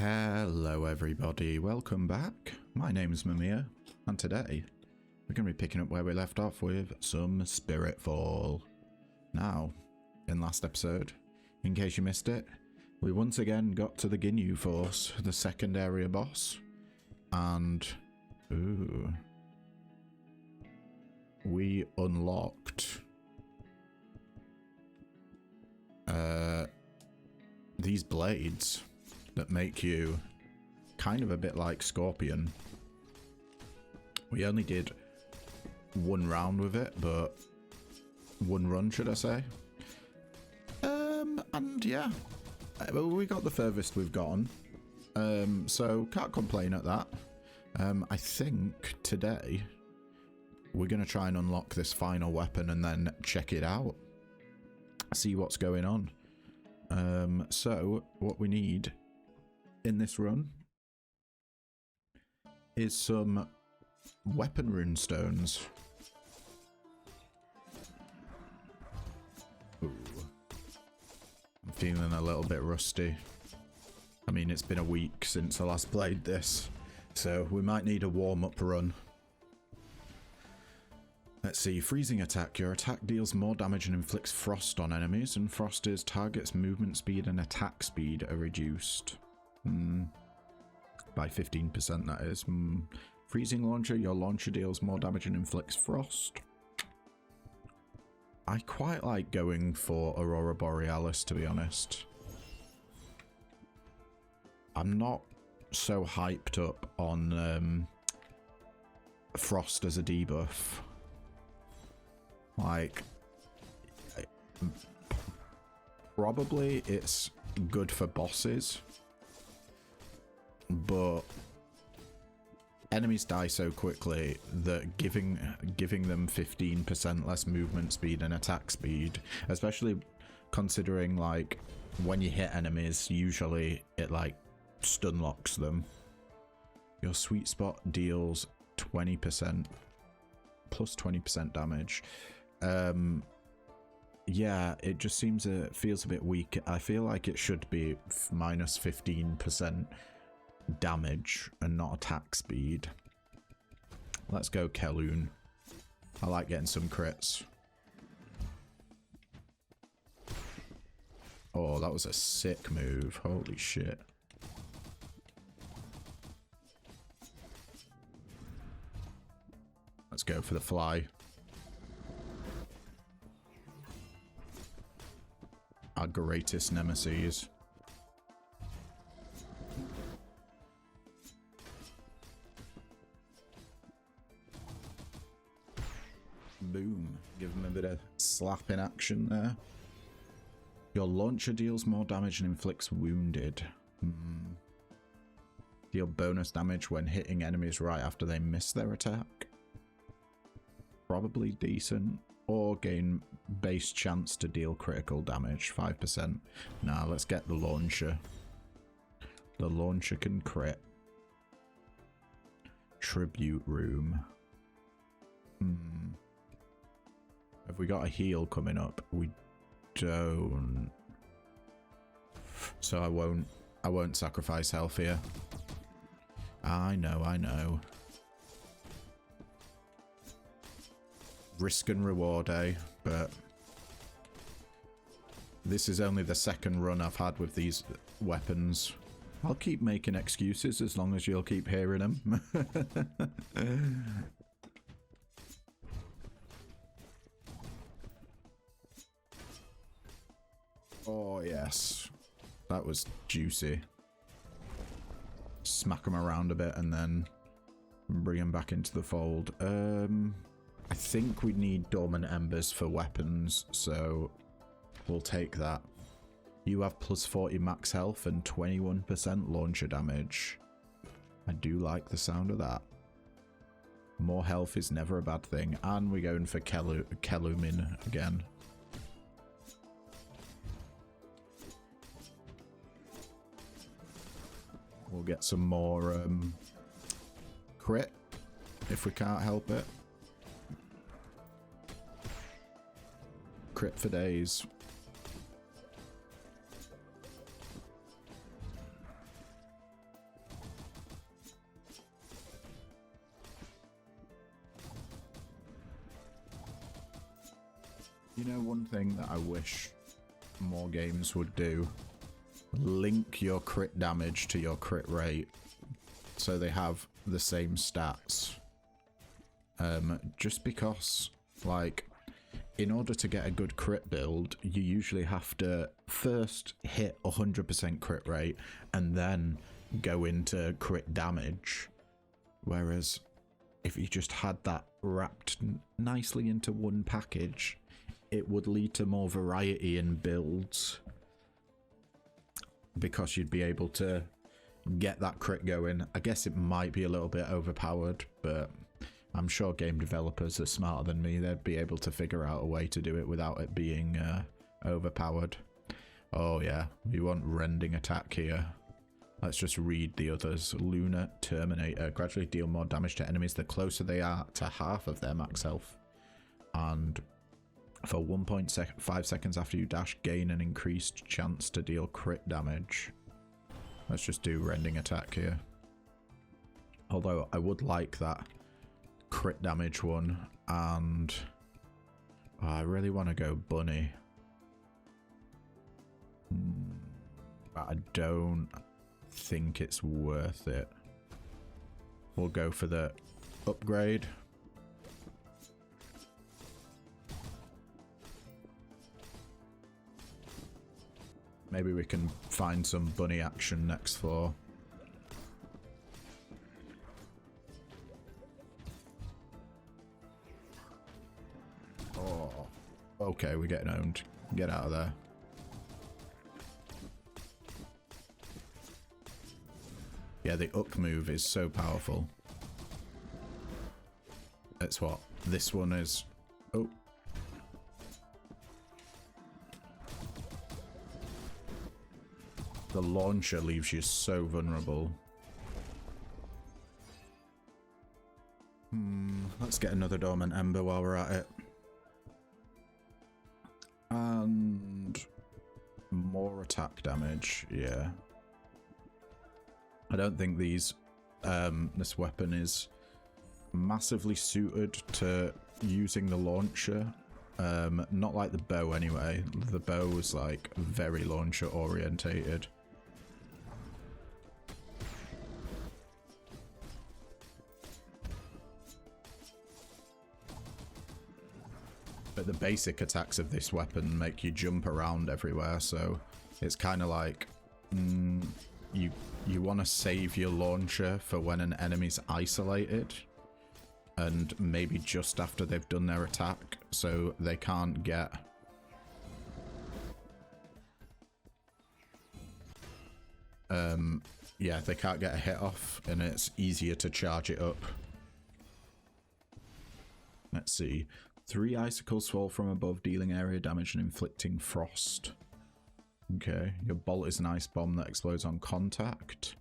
Hello everybody, welcome back. My name's Mamiya, and today we're going to be picking up where we left off with some Spiritfall. Now, in last episode, in case you missed it, we once again got to the Ginyu Force, the second area boss, and we unlocked these blades that make you kind of a bit like Scorpion. We only did one round with it, but one run, should I say. And yeah, we got the furthest we've gone, so can't complain at that. I think today we're going to try and unlock this final weapon and then check it out, see what's going on. So what we need in this run is some weapon rune stones. Ooh. I'm feeling a little bit rusty. I mean, it's been a week since I last played this, so we might need a warm-up run. Let's see, freezing attack. Your attack deals more damage and inflicts frost on enemies, and frost is target's movement speed and attack speed are reduced. By 15%, that is. Freezing launcher. Your launcher deals more damage and inflicts frost. I quite like going for Aurora Borealis, to be honest. I'm not so hyped up on frost as a debuff. Like, probably it's good for bosses, but enemies die so quickly that giving them 15% less movement speed and attack speed, especially considering like when you hit enemies, usually it like stun locks them. Your sweet spot deals 20% plus 20% damage. Yeah, it just feels a bit weak. I feel like it should be minus 15% damage and not attack speed. Let's go Kelloon. I like getting some crits. Oh, that was a sick move. Holy shit. Let's go for the fly. Our greatest nemesis. Boom. Give him a bit of slap in action there. Your launcher deals more damage and inflicts wounded. Deal bonus damage when hitting enemies right after they miss their attack. Probably decent. Or gain base chance to deal critical damage, 5%. Now let's get the launcher. The launcher can crit. Tribute room. Have we got a heal coming up? We don't. So I won't sacrifice health here. I know. Risk and reward, eh? But this is only the second run I've had with these weapons. I'll keep making excuses as long as you'll keep hearing them. Oh yes, that was juicy. Smack them around a bit and then bring them back into the fold. I think we need Dormant Embers for weapons, so we'll take that. You have plus 40 max health and 21% launcher damage. I do like the sound of that. More health is never a bad thing. And we're going for Kellumin again. We'll get some more crit if we can't help it. Crit for days. You know, one thing that I wish more games would do, link your crit damage to your crit rate so they have the same stats. Just because, like, in order to get a good crit build, you usually have to first hit 100% crit rate and then go into crit damage. Whereas if you just had that wrapped nicely into one package, it would lead to more variety in builds, because you'd be able to get that crit going. I guess it might be a little bit overpowered, but I'm sure game developers are smarter than me. They'd be able to figure out a way to do it without it being overpowered. Oh yeah, we want rending attack here. Let's just read the others. Lunar Terminator. Gradually deal more damage to enemies the closer they are to half of their max health. And for 1.5 seconds after you dash, gain an increased chance to deal crit damage. Let's just do rending attack here. Although I would like that crit damage one, and I really want to go bunny. But I don't think it's worth it. We'll go for the upgrade. Maybe we can find some bunny action next floor. Oh, okay, we're getting owned. Get out of there. Yeah, the up move is so powerful. That's what this one is. Oh. The launcher leaves you so vulnerable. Let's get another dormant ember while we're at it. And more attack damage, yeah. I don't think these this weapon is massively suited to using the launcher. Not like the bow anyway. The bow was like very launcher orientated. But the basic attacks of this weapon make you jump around everywhere, so it's kind of like you want to save your launcher for when an enemy's isolated, and maybe just after they've done their attack, so they can't get yeah, they can't get a hit off, and it's easier to charge it up. Let's see. 3 icicles fall from above, dealing area damage and inflicting frost. Okay, your bolt is an ice bomb that explodes on contact,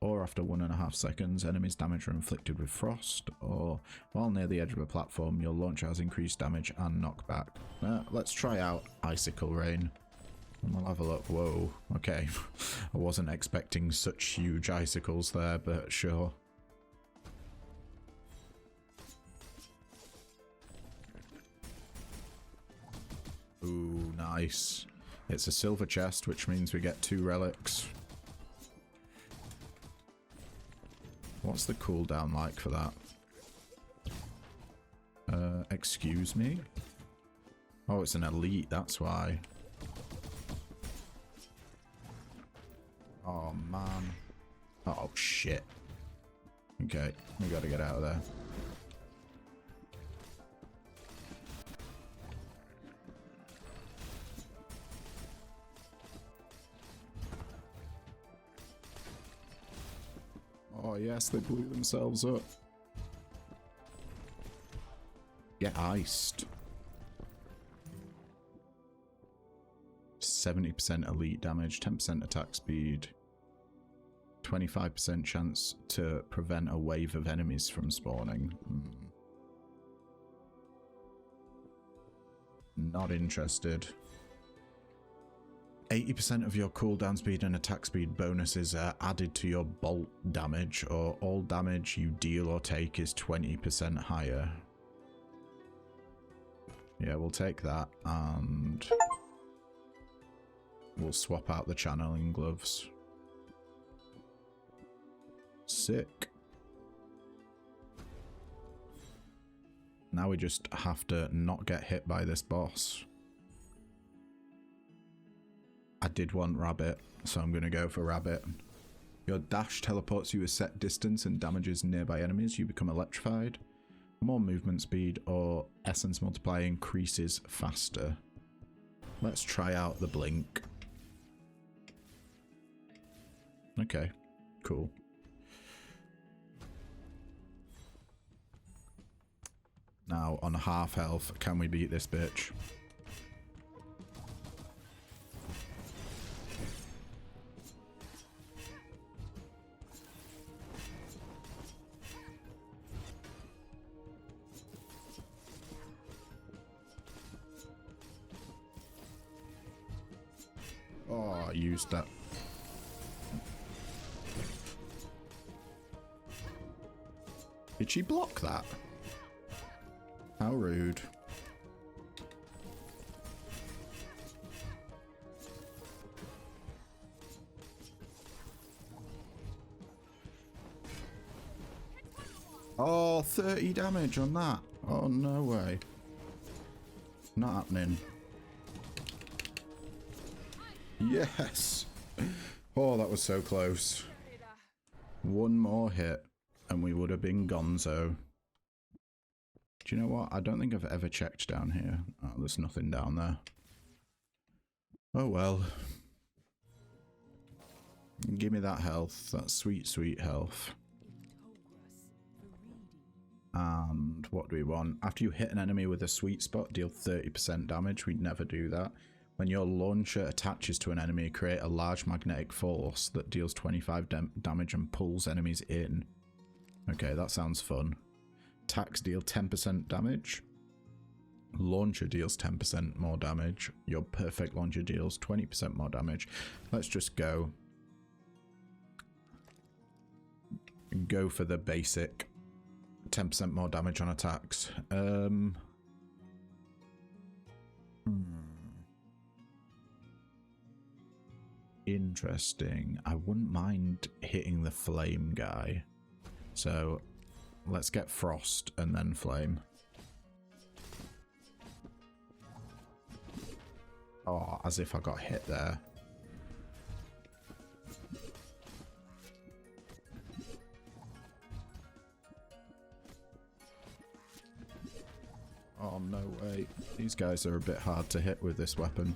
or after 1.5 seconds, enemies damage are inflicted with frost, or while near the edge of a platform, your launcher has increased damage and knockback. Let's try out Icicle Rain. And we'll have a look. Whoa, okay. I wasn't expecting such huge icicles there, but sure. Ooh, nice. It's a silver chest, which means we get 2 relics. What's the cooldown like for that? Excuse me? Oh, it's an elite, that's why. Oh, man. Oh, shit. Okay, we gotta get out of there. Oh yes, they blew themselves up. Get iced. 70% elite damage, 10% attack speed, 25% chance to prevent a wave of enemies from spawning. Not interested. 80% of your cooldown speed and attack speed bonuses are added to your bolt damage, or all damage you deal or take is 20% higher. Yeah, we'll take that and we'll swap out the channeling gloves. Sick. Now we just have to not get hit by this boss. I did want rabbit, so I'm going to go for rabbit. Your dash teleports you a set distance and damages nearby enemies. You become electrified. More movement speed or essence multiply increases faster. Let's try out the blink. Okay, cool. Now, on half health, can we beat this bitch? Oh, I used that. Did she block that? How rude. Oh, 30 damage on that. Oh, no way. Not happening. Yes. Oh, that was so close. One more hit and we would have been gonzo. Do you know what? I don't think I've ever checked down here. Oh, there's nothing down there. Oh well. Give me that health. That sweet, sweet health. And what do we want? After you hit an enemy with a sweet spot, deal 30% damage. We'd never do that. When your launcher attaches to an enemy, create a large magnetic force that deals 25 damage and pulls enemies in. Okay, that sounds fun. Attacks deal 10% damage. Launcher deals 10% more damage. Your perfect launcher deals 20% more damage. Let's just go. Go for the basic 10% more damage on attacks. Interesting. I wouldn't mind hitting the flame guy. So let's get frost and then flame. Oh, as if I got hit there. Oh, no way. These guys are a bit hard to hit with this weapon.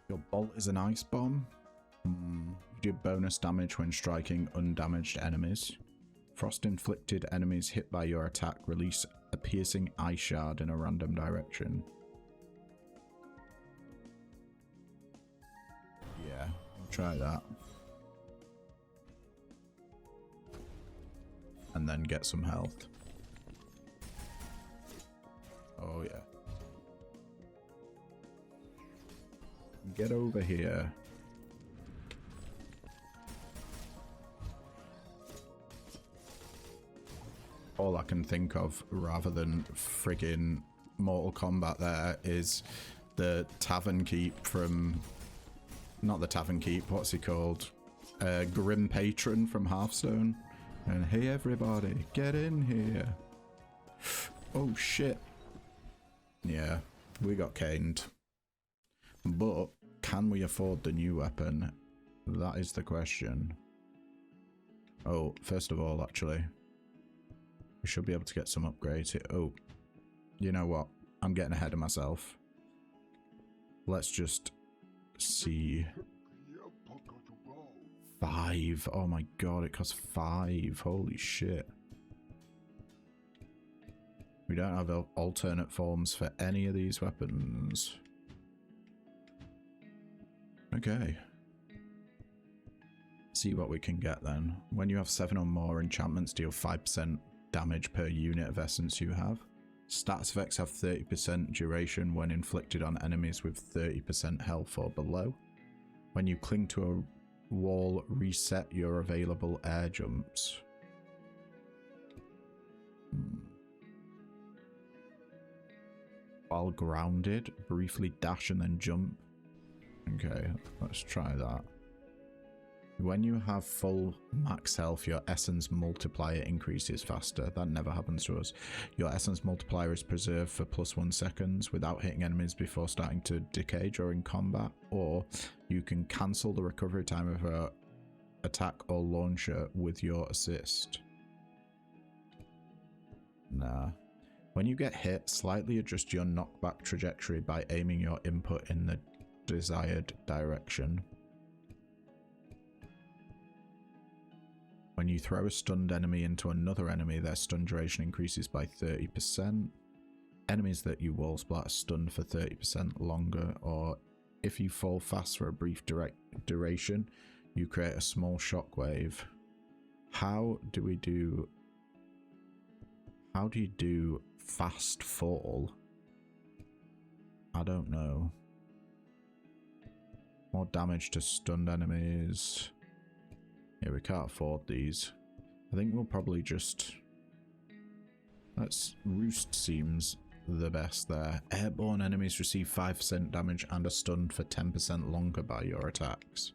Your bolt is an ice bomb. You do bonus damage when striking undamaged enemies. Frost inflicted enemies hit by your attack release a piercing ice shard in a random direction. Yeah, I'll try that. And then get some health. Oh yeah. Get over here. All I can think of, rather than friggin' Mortal Kombat there, is the Tavern Keep from... Not the Tavern Keep, what's he called? Grim Patron from Hearthstone. And hey everybody, get in here. Oh shit. Yeah, we got caned. But can we afford the new weapon? That is the question. Oh, first of all, actually, we should be able to get some upgrades here. Oh, you know what? I'm getting ahead of myself. Let's just see. 5. Oh my god, it costs 5. Holy shit. We don't have alternate forms for any of these weapons. Okay. See what we can get then. When you have 7 or more enchantments, deal 5% damage per unit of essence you have. Status effects have 30% duration when inflicted on enemies with 30% health or below. When you cling to a wall, reset your available air jumps. While grounded, briefly dash and then jump. Okay, let's try that. When you have full max health, your essence multiplier increases faster. That never happens to us. Your essence multiplier is preserved for +1 seconds without hitting enemies before starting to decay during combat, or you can cancel the recovery time of a attack or launcher with your assist. Nah. When you get hit, slightly adjust your knockback trajectory by aiming your input in the desired direction. When you throw a stunned enemy into another enemy, their stun duration increases by 30%. Enemies that you wall splat are stunned for 30% longer, or if you fall fast for a brief duration, you create a small shockwave. How do you do fast fall? I don't know. More damage to stunned enemies. Yeah, we can't afford these. I think we'll probably just... Roost seems the best there. Airborne enemies receive 5% damage and are stunned for 10% longer by your attacks.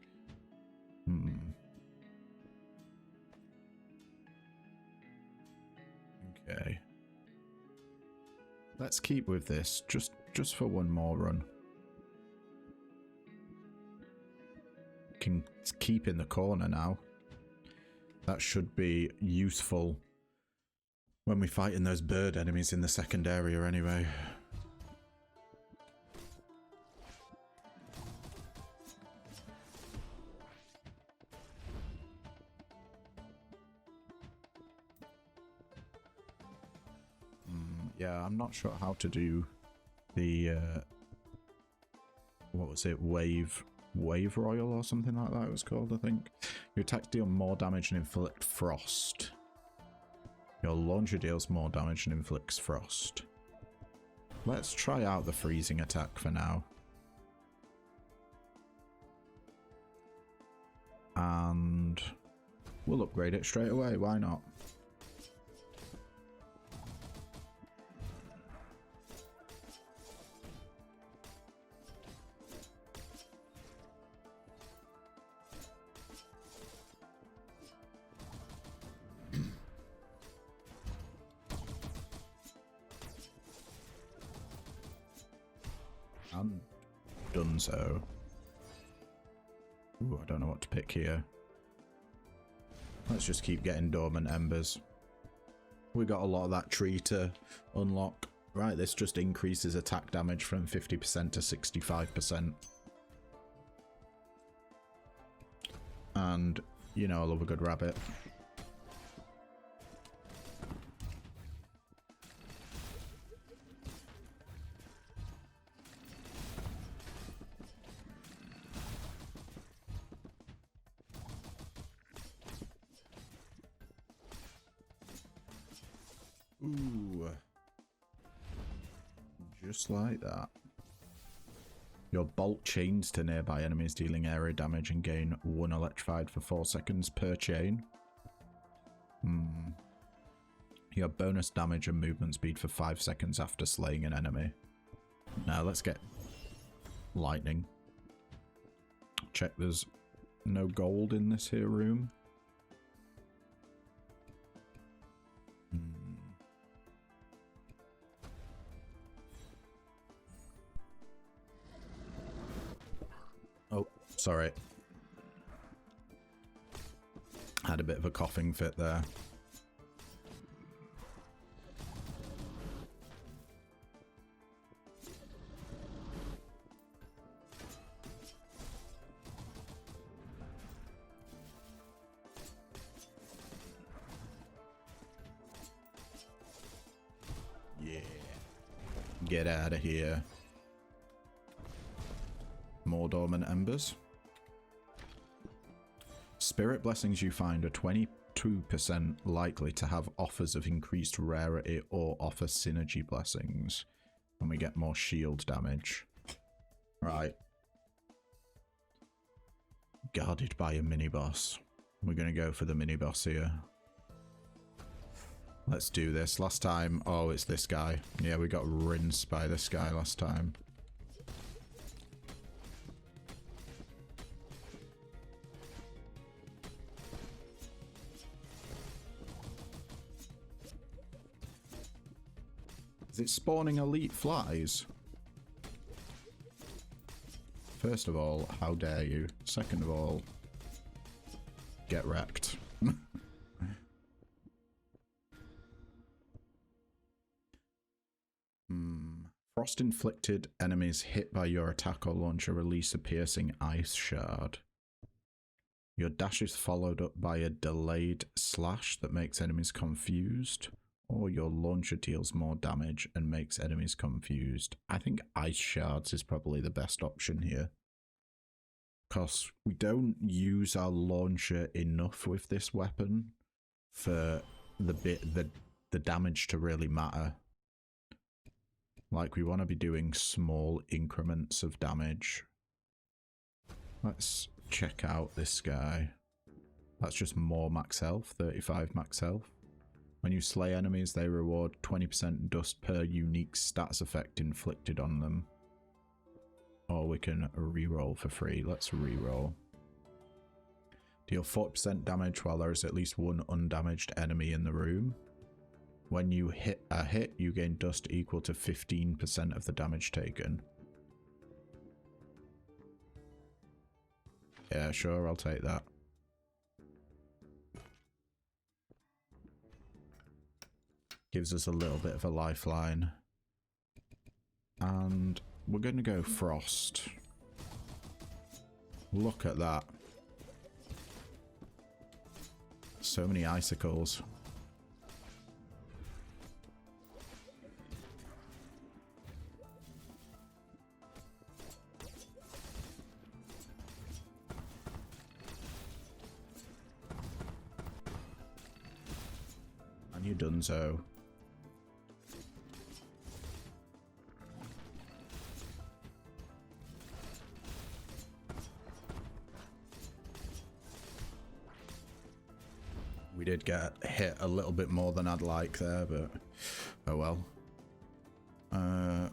Okay. Let's keep with this, just for one more run. Can keep in the corner now. That should be useful when we fight in those bird enemies in the second area anyway. Yeah, I'm not sure how to do the what was it, wave royal or something like that it was called, I think. Your attacks deal more damage and inflict frost. Your launcher deals more damage and inflicts frost. Let's try out the freezing attack for now. And we'll upgrade it straight away, why not? And done so. Ooh, I don't know what to pick here. Let's just keep getting dormant embers. We got a lot of that tree to unlock. Right, this just increases attack damage from 50% to 65%. And, you know, I love a good rabbit. Ooh. Just like that. Your bolt chains to nearby enemies, dealing area damage and gain 1 electrified for 4 seconds per chain. Your bonus damage and movement speed for 5 seconds after slaying an enemy. Now let's get lightning. Check there's no gold in this here room. Oh, sorry. Had a bit of a coughing fit there. Yeah. Get out of here. More dormant embers. Spirit blessings you find are 22% likely to have offers of increased rarity or offer synergy blessings. And we get more shield damage. Right. Guarded by a mini-boss. We're going to go for the mini-boss here. Let's do this. Last time... Oh, it's this guy. Yeah, we got rinsed by this guy last time. Is it spawning elite flies? First of all, how dare you? Second of all, get wrecked. Frost-inflicted enemies hit by your attack or launcher release a piercing ice shard. Your dash is followed up by a delayed slash that makes enemies confused, or your launcher deals more damage and makes enemies confused. I think ice shards is probably the best option here, because we don't use our launcher enough with this weapon for the damage to really matter. Like, we want to be doing small increments of damage. Let's check out this guy. That's just more max health, 35 max health. When you slay enemies, they reward 20% dust per unique stats effect inflicted on them. Or we can reroll for free. Let's reroll. Deal 40% damage while there is at least one undamaged enemy in the room. When you hit a hit, you gain dust equal to 15% of the damage taken. Yeah, sure, I'll take that. Gives us a little bit of a lifeline. And we're going to go Frost. Look at that. So many icicles. And you done so. We did get hit a little bit more than I'd like there, but oh well.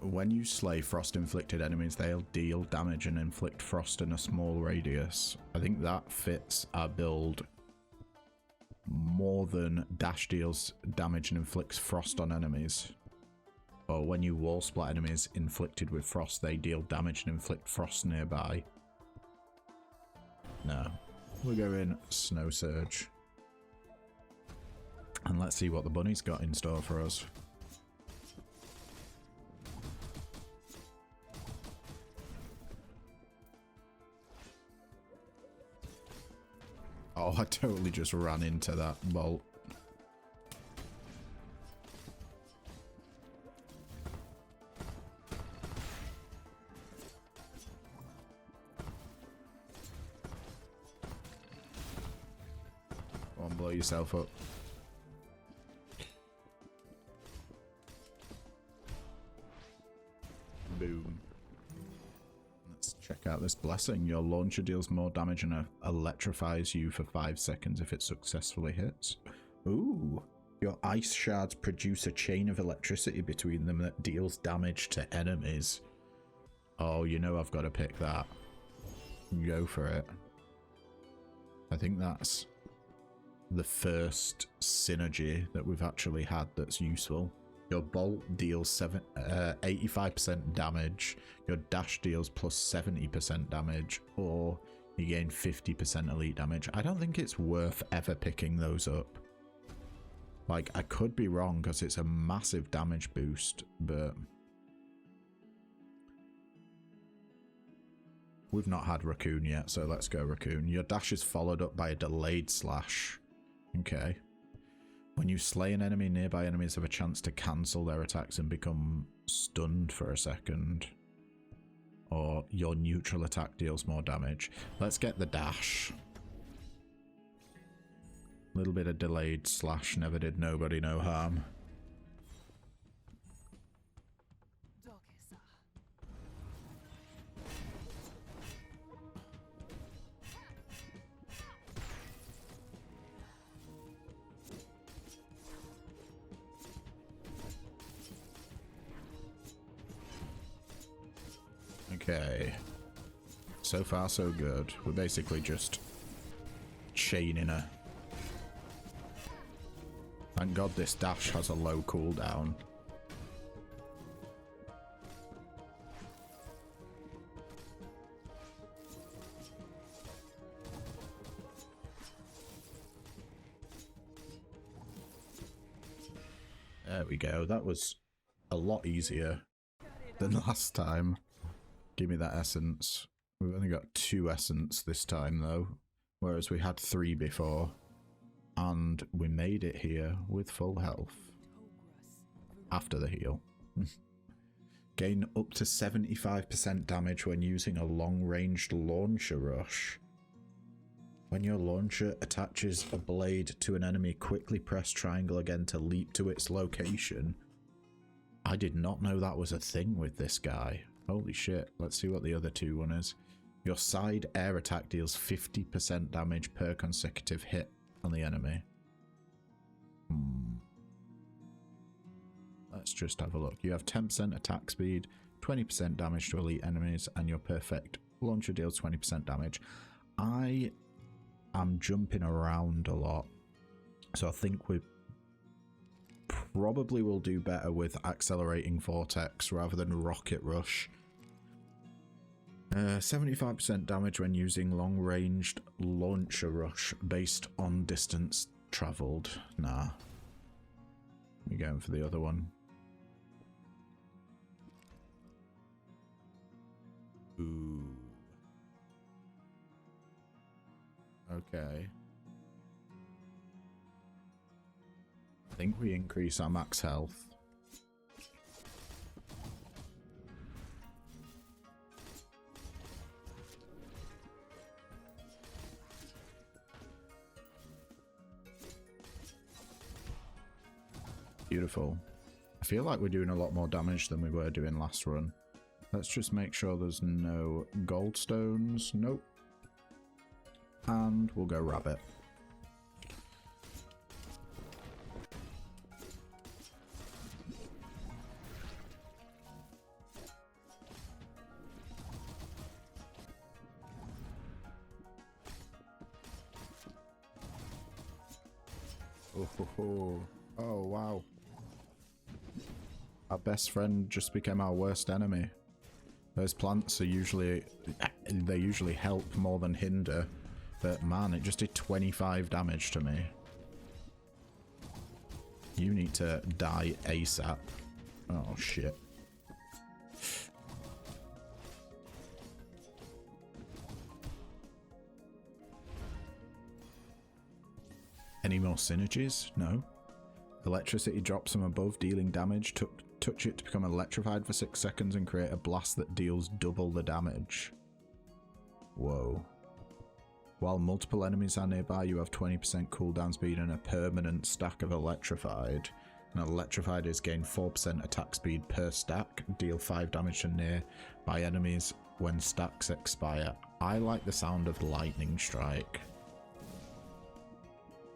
When you slay frost-inflicted enemies, they'll deal damage and inflict frost in a small radius. I think that fits our build more than dash deals damage and inflicts frost on enemies. Or when you wall splat enemies inflicted with frost, they deal damage and inflict frost nearby. No. We're going Snow Surge. And let's see what the bunny's got in store for us. Oh, I totally just ran into that bolt. Go on, blow yourself up. Boom. Let's check out this blessing. Your launcher deals more damage and electrifies you for 5 seconds if it successfully hits. Ooh. Your ice shards produce a chain of electricity between them that deals damage to enemies. Oh, you know I've got to pick that. Go for it. I think that's the first synergy that we've actually had that's useful. Your bolt deals 85% damage, your dash deals plus 70% damage, or you gain 50% elite damage. I don't think it's worth ever picking those up. Like, I could be wrong because it's a massive damage boost, but we've not had Raccoon yet, so let's go Raccoon. Your dash is followed up by a delayed slash. Okay. When you slay an enemy, nearby enemies have a chance to cancel their attacks and become stunned for a second. Or your neutral attack deals more damage. Let's get the dash. Little bit of delayed slash never did nobody no harm. Okay. So far so good. We're basically just chaining her. Thank God this dash has a low cooldown. There we go. That was a lot easier than last time. Give me that essence. We've only got 2 essence this time though, whereas we had 3 before. And we made it here with full health. After the heal. Gain up to 75% damage when using a long-ranged launcher rush. When your launcher attaches a blade to an enemy, quickly press triangle again to leap to its location. I did not know that was a thing with this guy. Holy shit. Let's see what the other 2 one is. Your side air attack deals 50% damage per consecutive hit on the enemy. Let's just have a look. You have 10% attack speed, 20% damage to elite enemies, and your perfect launcher deals 20% damage. I am jumping around a lot, so I think we probably will do better with accelerating vortex rather than rocket rush. 75% damage when using long-ranged launcher rush based on distance travelled. Nah. We're going for the other one. Ooh. Okay. I think we increase our max health. Beautiful. I feel like we're doing a lot more damage than we were doing last run. Let's just make sure there's no gold stones. Nope. And we'll go rabbit. Oh, wow. Our best friend just became our worst enemy. Those plants are usually... they usually help more than hinder. But man, it just did 25 damage to me. You need to die ASAP. Oh, shit. Any more synergies? No. Electricity drops from above, dealing damage. Touch it to become electrified for 6 seconds and create a blast that deals double the damage. Whoa. While multiple enemies are nearby, you have 20% cooldown speed and a permanent stack of electrified. And electrified is gain 4% attack speed per stack, deal 5 damage to nearby enemies when stacks expire. I like the sound of lightning strike.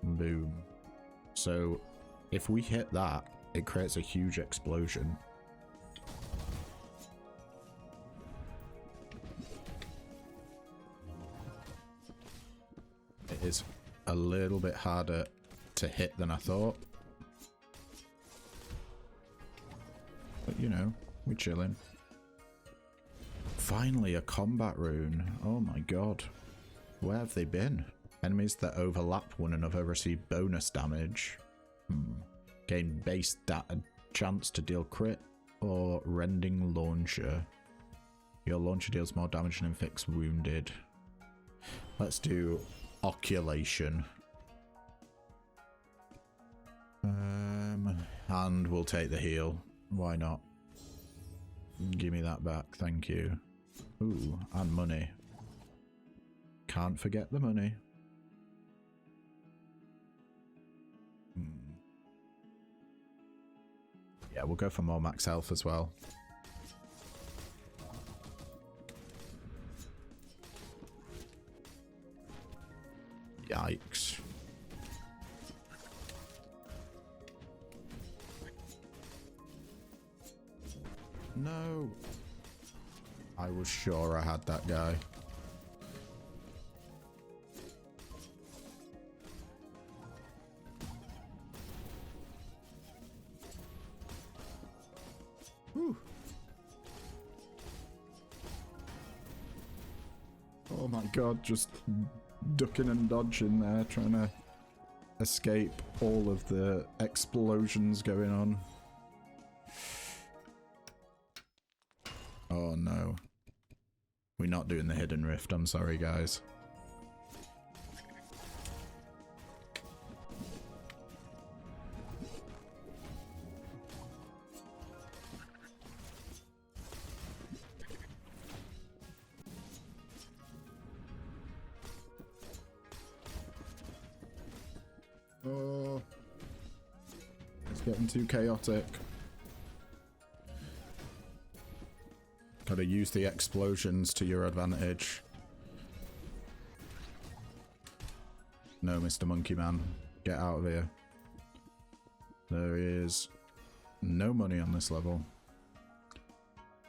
Boom. So if we hit that, it creates a huge explosion. It is a little bit harder to hit than I thought. But you know, we're chilling. Finally a combat rune. Oh my god. Where have they been? Enemies that overlap one another receive bonus damage. Gain base chance to deal crit or rending launcher. Your launcher deals more damage and inflicts wounded. Let's do oculation. And we'll take the heal. Why not? Give me that back, thank you. Ooh, and money. Can't forget the money. Yeah, we'll go for more max health as well. Yikes. No. I was sure I had that guy. Whew. Oh my god, just ducking and dodging there, trying to escape all of the explosions going on. Oh no. We're not doing the hidden rift, I'm sorry guys. Oh, it's getting too chaotic. Gotta use the explosions to your advantage. No, Mr. Monkey Man, get out of here. There is no money on this level.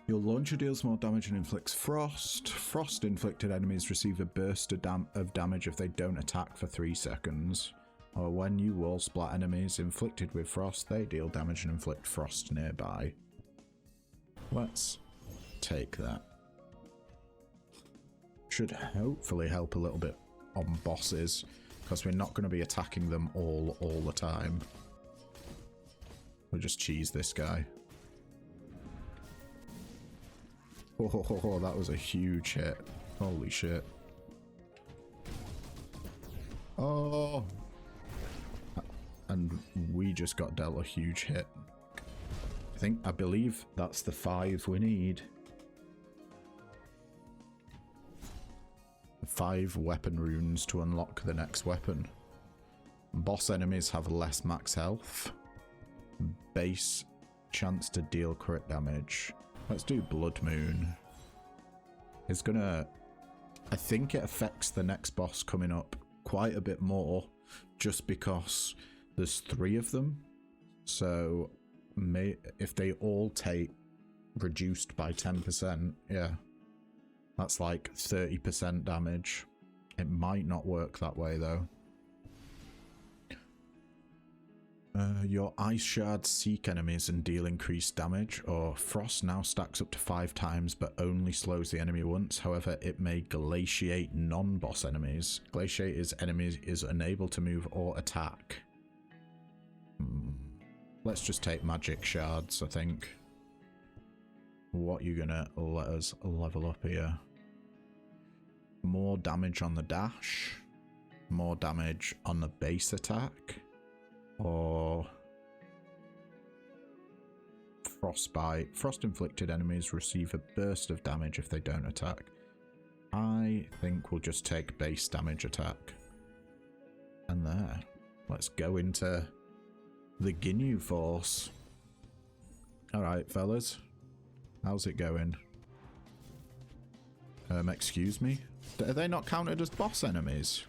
Your launcher deals more damage and inflicts frost. Frost-inflicted enemies receive a burst of damage if they don't attack for 3 seconds. Or when you wall splat enemies inflicted with frost, they deal damage and inflict frost nearby. Let's take that. Should hopefully help a little bit on bosses, because we're not going to be attacking them all the time. We'll just cheese this guy. Oh, that was a huge hit. Holy shit. Oh! And we just got dealt a huge hit. I believe that's the 5 we need. 5 weapon runes to unlock the next weapon. Boss enemies have less max health. Base chance to deal crit damage. Let's do Blood Moon. It's gonna... I think it affects the next boss coming up quite a bit more, just because there's 3 of them. So if they all take reduced by 10%, yeah. That's like 30% damage. It might not work that way though. Your ice shards seek enemies and deal increased damage, or frost now stacks up to 5 times but only slows the enemy once. However, it may glaciate non-boss enemies. Glaciate is enemy is unable to move or attack. Let's just take magic shards, I think. What you gonna let us level up here? More damage on the dash, more damage on the base attack, or frostbite. Frost inflicted enemies receive a burst of damage if they don't attack. I think we'll just take base damage attack. And there. Let's go into the Ginyu Force. Alright, fellas. How's it going? Excuse me? Are they not counted as boss enemies?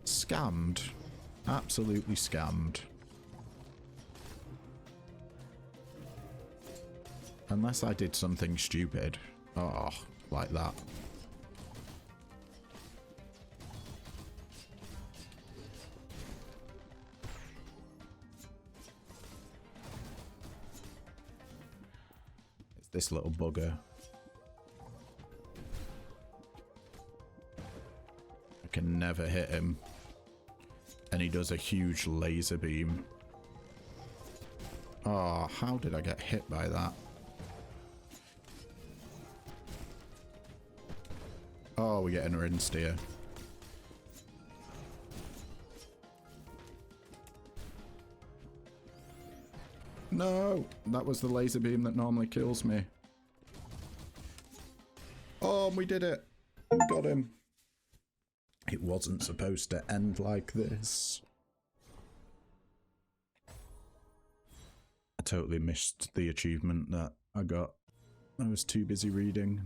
Scammed. Absolutely scammed. Unless I did something stupid. Oh, like that. It's this little bugger. I can never hit him. And he does a huge laser beam. Oh, how did I get hit by that? Oh, we're getting rinsed here. No! That was the laser beam that normally kills me. Oh, we did it! We got him. It wasn't supposed to end like this. I totally missed the achievement that I got. I was too busy reading.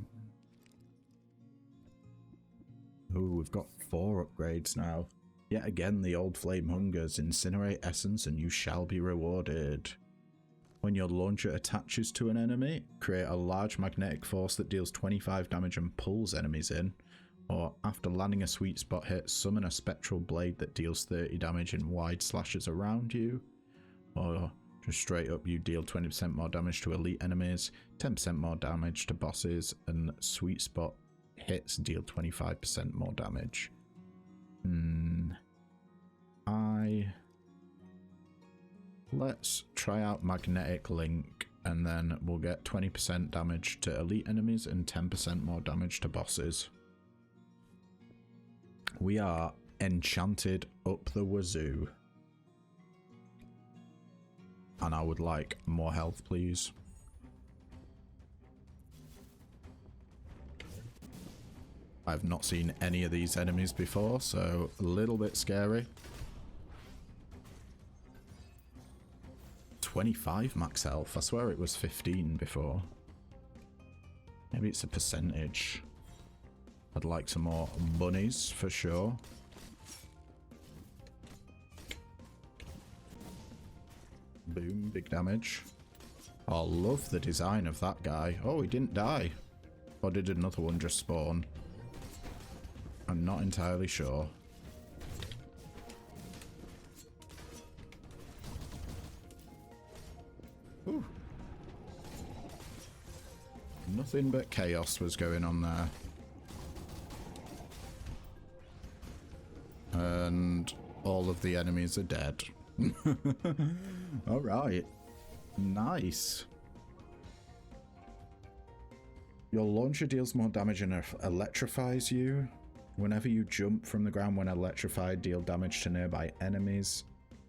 Oh, we've got 4 upgrades now. Yet again, the old flame hungers. Incinerate essence and you shall be rewarded. When your launcher attaches to an enemy, create a large magnetic force that deals 25 damage and pulls enemies in. Or after landing a sweet spot hit, summon a spectral blade that deals 30 damage in wide slashes around you. Or just straight up, you deal 20% more damage to elite enemies, 10% more damage to bosses, and sweet spot hits deal 25% more damage. Let's try out Magnetic Link, and then we'll get 20% damage to elite enemies and 10% more damage to bosses. We are enchanted up the wazoo. And I would like more health, please. I've not seen any of these enemies before, so a little bit scary. 25 max health. I swear it was 15 before. Maybe it's a percentage. I'd like some more bunnies for sure. Boom, big damage. Oh, love the design of that guy. Oh, he didn't die. Or did another one just spawn? I'm not entirely sure. Ooh. Nothing but chaos was going on there. And all of the enemies are dead. Alright. Nice. Your launcher deals more damage and electrifies you. Whenever you jump from the ground when electrified, deal damage to nearby enemies.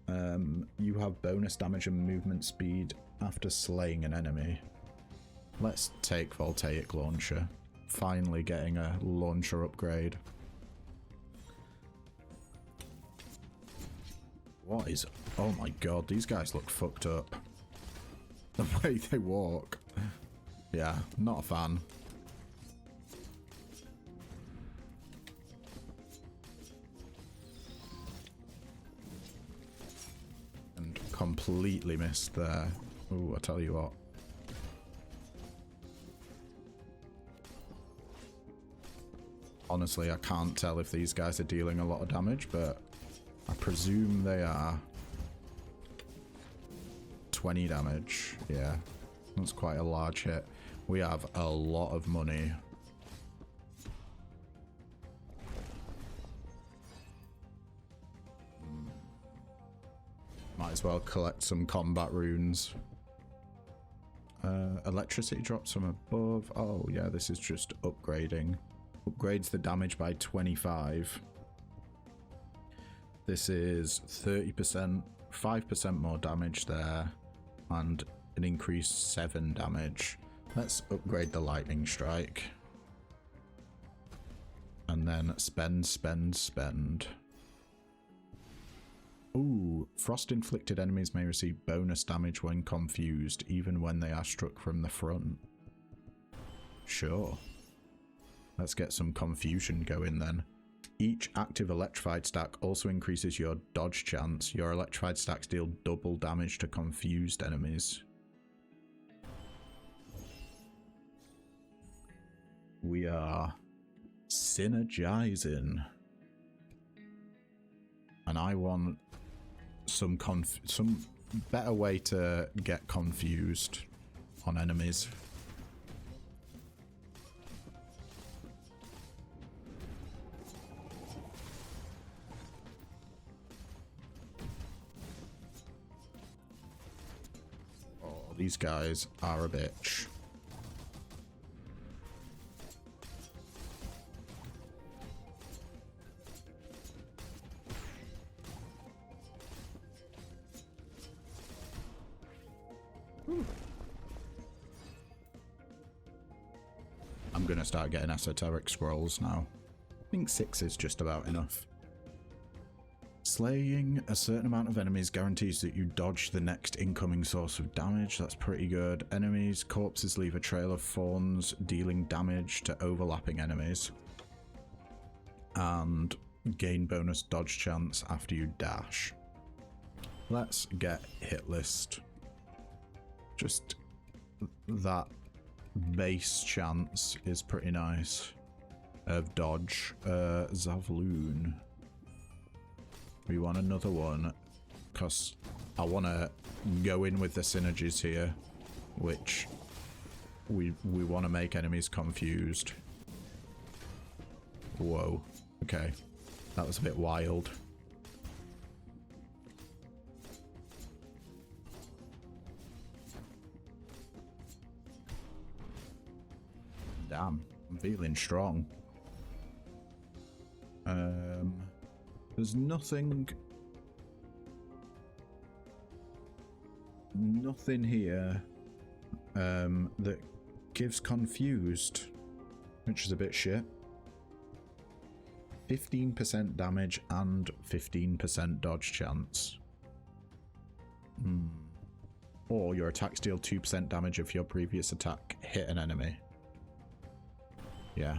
You have bonus damage and movement speed after slaying an enemy. Let's take Voltaic Launcher. Finally getting a launcher upgrade. What is... Oh my god, these guys look fucked up. The way they walk. Yeah, not a fan. And completely missed there. Ooh, I tell you what. Honestly, I can't tell if these guys are dealing a lot of damage, but I presume they are. 20 damage. Yeah, that's quite a large hit. We have a lot of money. Might as well collect some combat runes. Electricity drops from above. Oh yeah, this is just upgrading. Upgrades the damage by 25. This is 30%, 5% more damage there, and an increased 7 damage. Let's upgrade the lightning strike. And then spend, spend, spend. Ooh, frost-inflicted enemies may receive bonus damage when confused, even when they are struck from the front. Sure. Let's get some confusion going then. Each active electrified stack also increases your dodge chance. Your electrified stacks deal double damage to confused enemies. We are synergizing. And I want some better way to get confused on enemies. Oh, these guys are a bitch. I'm gonna start getting esoteric scrolls now. I think 6 is just about enough. Slaying a certain amount of enemies guarantees that you dodge the next incoming source of damage. That's pretty good. Enemies' corpses leave a trail of thorns, dealing damage to overlapping enemies. And gain bonus dodge chance after you dash. Let's get hit list. Just that base chance is pretty nice of dodge. Zavloon. We want another one because I want to go in with the synergies here, which we want to make enemies confused. Whoa. Okay. That was a bit wild. Damn. I'm feeling strong. There's nothing here that gives confused, which is a bit shit. 15% damage and 15% dodge chance. Or your attacks deal 2% damage if your previous attack hit an enemy. Yeah.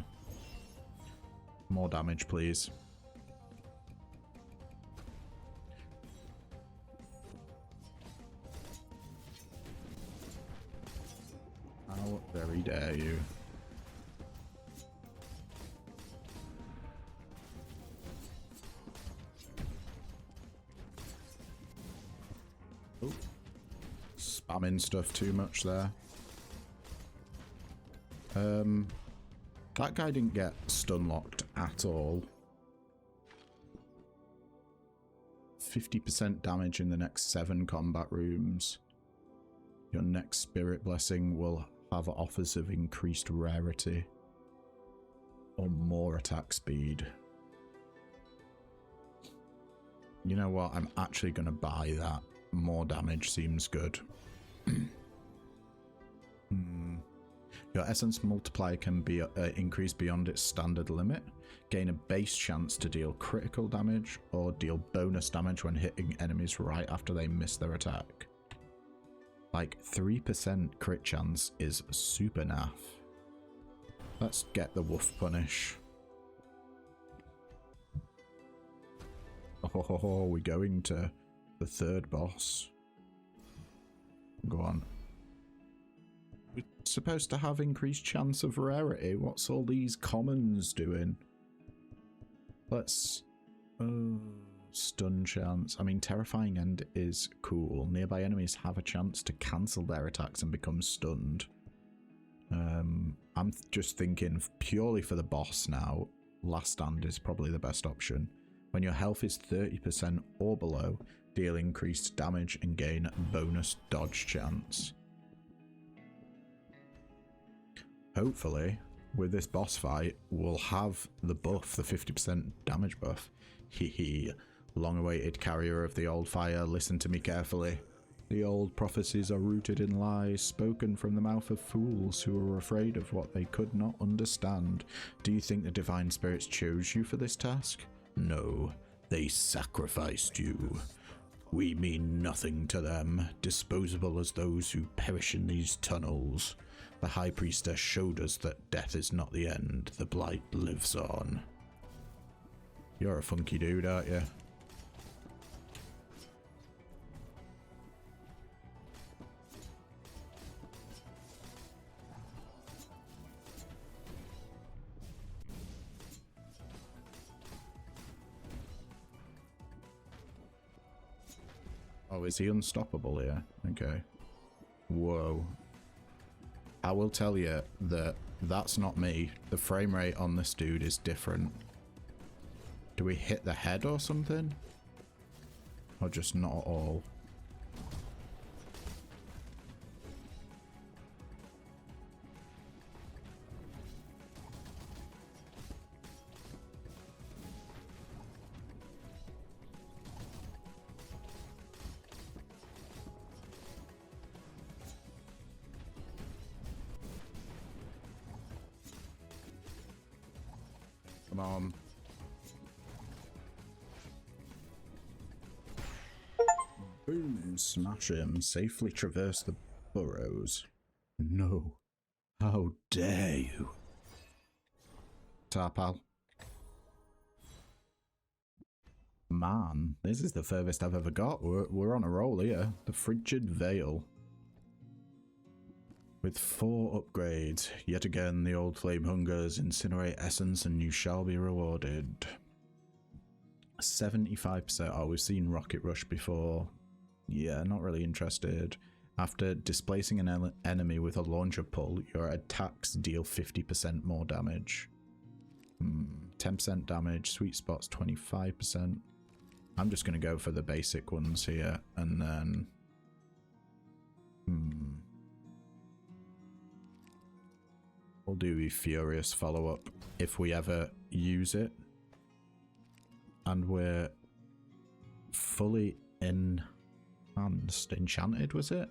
More damage, please. How very dare you. Oh. Spamming stuff too much there. That guy didn't get stun locked at all. 50% damage in the next 7 combat rooms. Your next spirit blessing will have offers of increased rarity or more attack speed. You know what? I'm actually going to buy that. More damage seems good. Your essence multiplier can be increased beyond its standard limit. Gain a base chance to deal critical damage or deal bonus damage when hitting enemies right after they miss their attack. Like 3% crit chance is super naff. Let's get the Wolf Punish. Oh, we're going to the third boss. Go on. We're supposed to have increased chance of rarity. What's all these commons doing? Let's... stun chance. I mean, Terrifying End is cool. Nearby enemies have a chance to cancel their attacks and become stunned. I'm just thinking purely for the boss now. Last Stand is probably the best option. When your health is 30% or below, deal increased damage and gain bonus dodge chance. Hopefully, with this boss fight, we'll have the buff, the 50% damage buff. Hehe. Long-awaited carrier of the old fire, listen to me carefully. The old prophecies are rooted in lies, spoken from the mouth of fools who were afraid of what they could not understand. Do you think the divine spirits chose you for this task? No, they sacrificed you. We mean nothing to them, disposable as those who perish in these tunnels. The High Priestess showed us that death is not the end, the blight lives on. You're a funky dude, aren't you? Oh, is he unstoppable here? Okay. Whoa. I will tell you that that's not me. The frame rate on this dude is different. Do we hit the head or something? Or just not at all? Come on. Boom, smash him. Safely traverse the burrows. No. How dare you? Tarpal. Man, this is the furthest I've ever got. We're on a roll here. The Frigid Veil. With 4 upgrades. Yet again, the old flame hungers. Incinerate essence and you shall be rewarded. 75%. Oh, we've seen Rocket Rush before. Yeah, not really interested. After displacing an enemy with a launcher pull, your attacks deal 50% more damage. 10% damage, sweet spots 25%. I'm just going to go for the basic ones here, and then... we'll do the Furious follow-up if we ever use it. And we're fully enhanced. Enchanted, was it?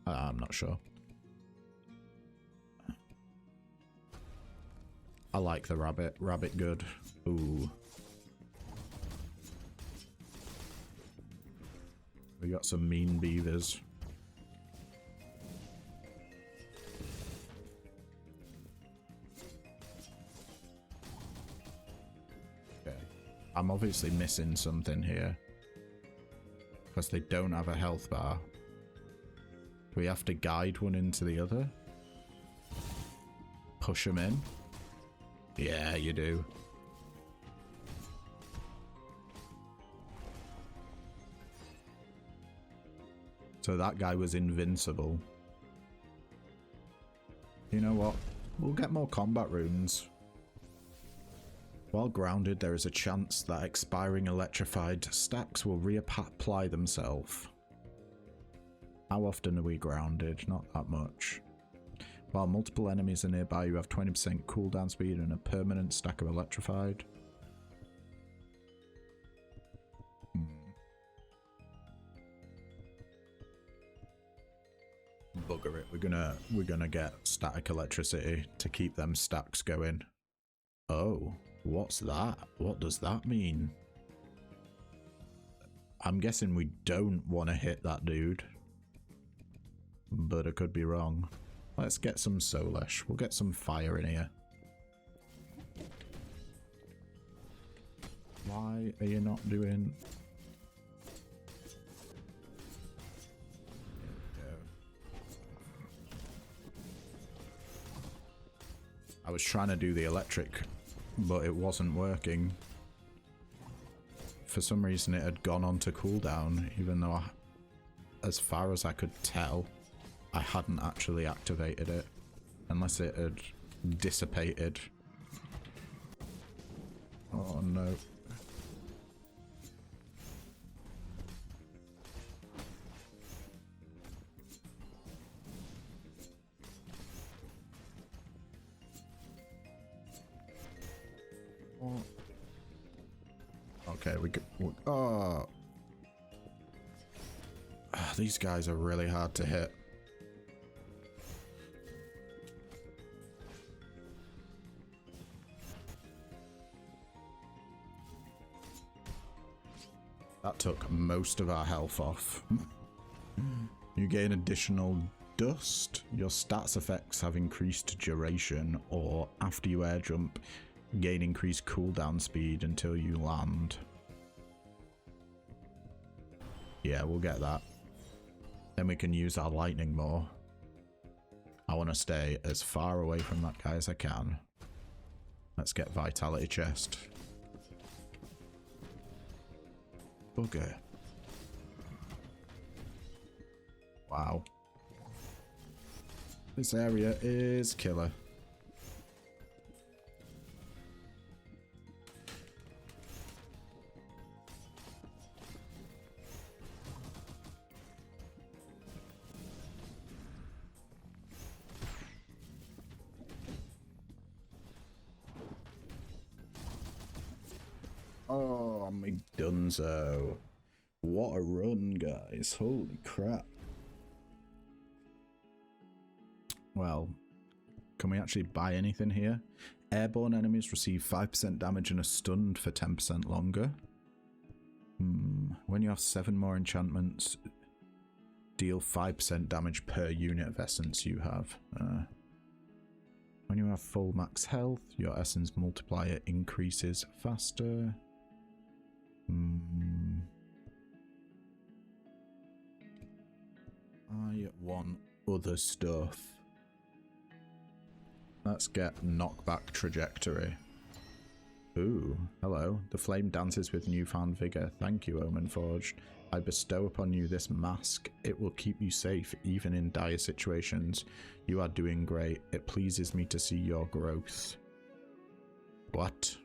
I'm not sure. I like the rabbit. Rabbit good. Ooh. We got some mean beavers. Okay. I'm obviously missing something here. Because they don't have a health bar. We have to guide one into the other. Push them in. Yeah, you do. So that guy was invincible. You know what? We'll get more combat runes. While grounded, there is a chance that expiring electrified stacks will reapply themselves. How often are we grounded? Not that much. While multiple enemies are nearby, you have 20% cooldown speed and a permanent stack of electrified. Bugger it. We're gonna get static electricity to keep them stacks going. Oh, what's that? What does that mean? I'm guessing we don't want to hit that dude. But I could be wrong. Let's get some Solesh. We'll get some fire in here. Why are you not doing... I was trying to do the electric, but it wasn't working. For some reason it had gone on to cooldown, even though as far as I could tell, I hadn't actually activated it, unless it had dissipated. Oh no. Oh. Okay, we could... Oh! These guys are really hard to hit. That took most of our health off. You gain additional dust. Your stats effects have increased duration, or after you air jump, gain increased cooldown speed until you land. Yeah, we'll get that. Then we can use our lightning more. I want to stay as far away from that guy as I can. Let's get Vitality Chest. Bugger. Wow. This area is killer. Oh, my dunzo. What a run, guys. Holy crap. Well, can we actually buy anything here? Airborne enemies receive 5% damage and are stunned for 10% longer. When you have 7 more enchantments, deal 5% damage per unit of essence you have. When you have full max health, your essence multiplier increases faster. I want other stuff. Let's get knockback trajectory. Ooh, hello. The flame dances with newfound vigor. Thank you, Omen Forged. I bestow upon you this mask. It will keep you safe even in dire situations. You are doing great. It pleases me to see your growth. What?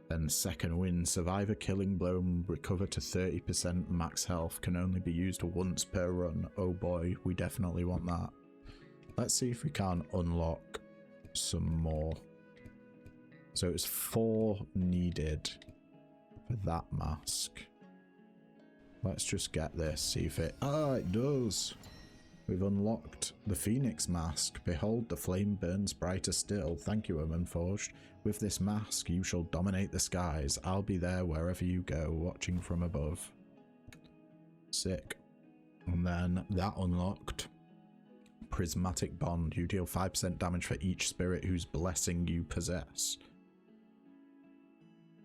Then second wind. Survive a killing blow and recover to 30% max health. Can only be used once per run. Oh boy, we definitely want that. Let's see if we can unlock some more. So it's 4 needed for that mask. Let's just get this, see if it... Ah, it does! We've unlocked the Phoenix mask. Behold, the flame burns brighter still. Thank you, Omen Forged. With this mask, you shall dominate the skies. I'll be there wherever you go, watching from above. Sick. And then that unlocked Prismatic Bond. You deal 5% damage for each spirit whose blessing you possess.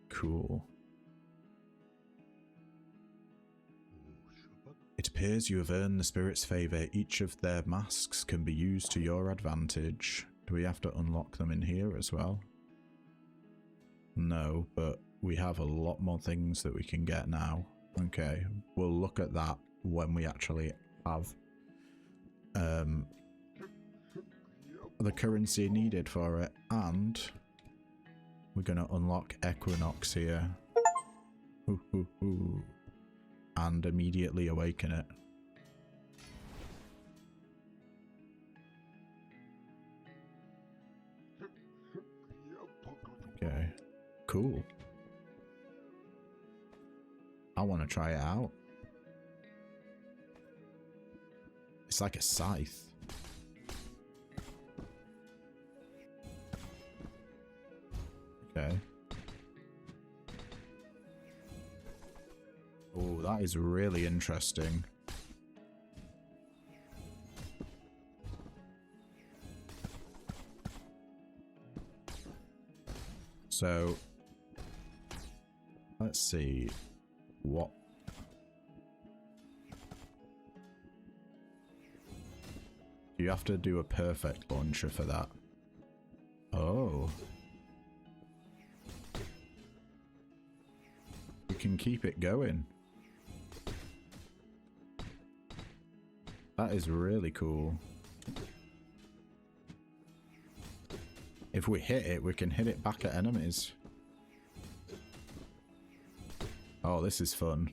Cool. It appears you have earned the spirit's favour. Each of their masks can be used to your advantage. Do we have to unlock them in here as well? No, but we have a lot more things that we can get now. Okay, we'll look at that when we actually have the currency needed for it, and we're going to unlock Equinox here. And immediately awaken it. Okay, cool. I want to try it out. It's like a scythe. Okay. Oh, that is really interesting. So, let's see what... You have to do a perfect launcher for that. Oh. We can keep it going. That is really cool. If we hit it, we can hit it back at enemies. Oh, this is fun.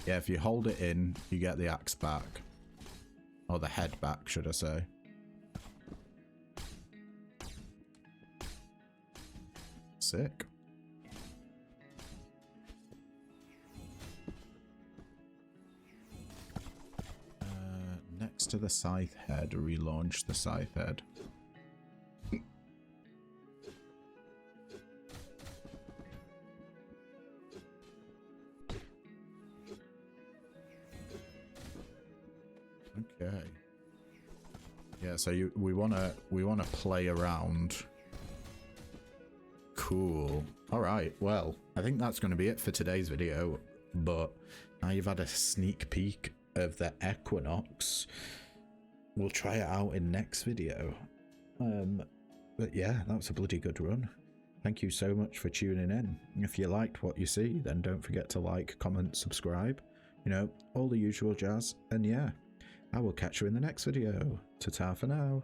Yeah, if you hold it in, you get the axe back. Or the head back, should I say. Sick. Next to the scythe head, relaunch the scythe head. Okay. Yeah, so we wanna play around. Cool. All right. Well, I think that's going to be it for today's video. But now you've had a sneak peek of the Equinox. We'll try it out in next video. But yeah, that was a bloody good run. Thank you so much for tuning in. If you liked what you see, then don't forget to like, comment, subscribe. You know, all the usual jazz. And yeah, I will catch you in the next video. Ta-ta for now.